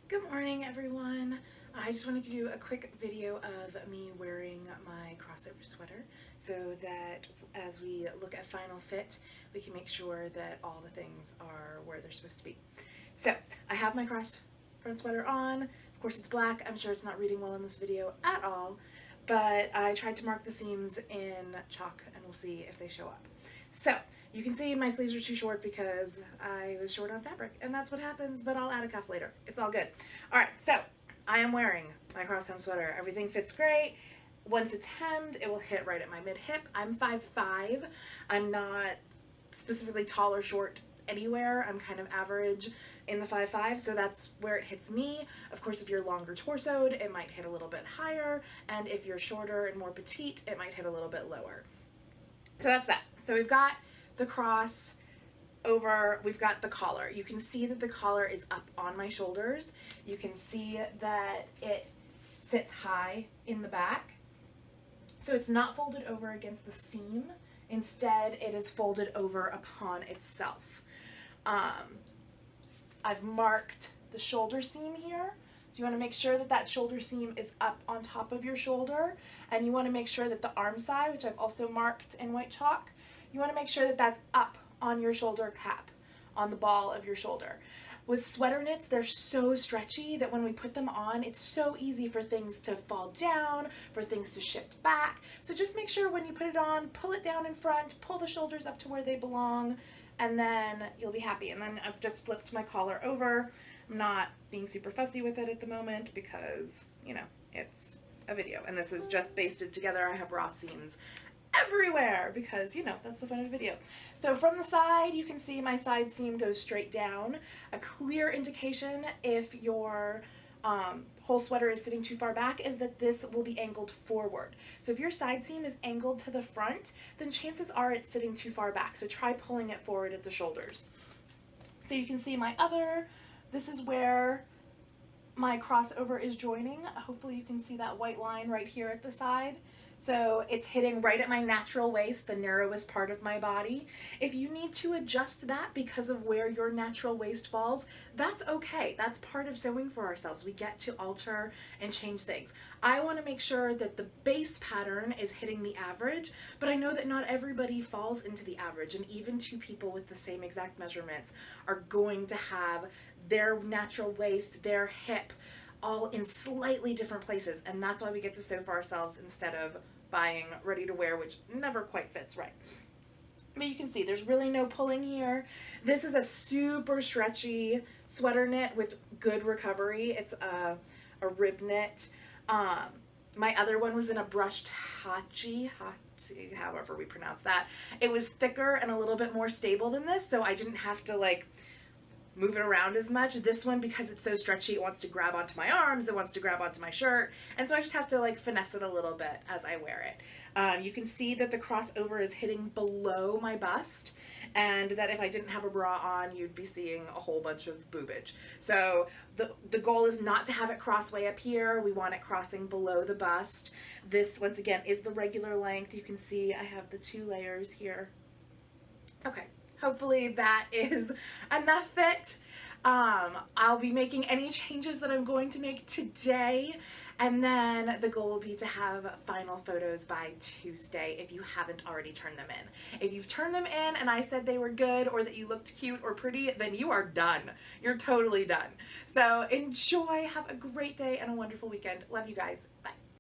Good morning, everyone. I just wanted to do a quick video of me wearing my crossover sweater so that as we look at final fit, we can make sure that all the things are where they're supposed to be. So I have my cross front sweater on. Of course, it's black. I'm sure it's not reading well in this video at all, but I tried to mark the seams in chalk and we'll see if they show up. So you can see my sleeves are too short because I was short on fabric, and that's what happens, but I'll add a cuff later. It's all good. All right, so I am wearing my cross hem sweater. Everything fits great. Once it's hemmed, it will hit right at my mid-hip. I'm 5'5". I'm not specifically tall or short anywhere. I'm kind of average in the 5'5", so that's where it hits me. Of course, if you're longer torsoed, it might hit a little bit higher, and if you're shorter and more petite, it might hit a little bit lower. So that's that. So we've got the cross over, we've got the collar. You can see that the collar is up on my shoulders. You can see that it sits high in the back. So it's not folded over against the seam. Instead, it is folded over upon itself. I've marked the shoulder seam here. So you want to make sure that that shoulder seam is up on top of your shoulder, and you want to make sure that the arm side, which I've also marked in white chalk, you want to make sure that that's up on your shoulder cap, on the ball of your shoulder. With sweater knits, they're so stretchy that when we put them on, it's so easy for things to fall down, for things to shift back. So just make sure when you put it on, pull it down in front, pull the shoulders up to where they belong, and then you'll be happy. And then I've just flipped my collar over. I'm not being super fussy with it at the moment because, you know, it's a video and this is just basted together. I have raw seams everywhere because, you know, that's the fun of the video. So from the side, you can see my side seam goes straight down. A clear indication if your whole sweater is sitting too far back is that this will be angled forward. So if your side seam is angled to the front, then chances are it's sitting too far back. So try pulling it forward at the shoulders. So you can see my other, this is where my crossover is joining. Hopefully you can see that white line right here at the side. So it's hitting right at my natural waist, the narrowest part of my body. If you need to adjust that because of where your natural waist falls, that's okay. That's part of sewing for ourselves. We get to alter and change things. I want to make sure that the base pattern is hitting the average, but I know that not everybody falls into the average, and even two people with the same exact measurements are going to have their natural waist, their hip, all in slightly different places, and that's why we get to sew for ourselves instead of buying ready to wear, which never quite fits right. But you can see there's really no pulling here. This is a super stretchy sweater knit with good recovery. It's a rib knit. My other one was in a brushed hachi, however we pronounce that. It was thicker and a little bit more stable than this, so I didn't have to like move it around as much. This one, because it's so stretchy, it wants to grab onto my arms, it wants to grab onto my shirt, and so I just have to like finesse it a little bit as I wear it. You can see that the crossover is hitting below my bust, and that if I didn't have a bra on, you'd be seeing a whole bunch of boobage. So the goal is not to have it cross way up here. We want it crossing below the bust. This, once again, is the regular length. You can see I have the 2 layers here. Okay. Hopefully that is enough fit. I'll be making any changes that I'm going to make today, and then the goal will be to have final photos by Tuesday if you haven't already turned them in. If you've turned them in and I said they were good or that you looked cute or pretty, then you are done. You're totally done. So enjoy, have a great day and a wonderful weekend. Love you guys. Bye.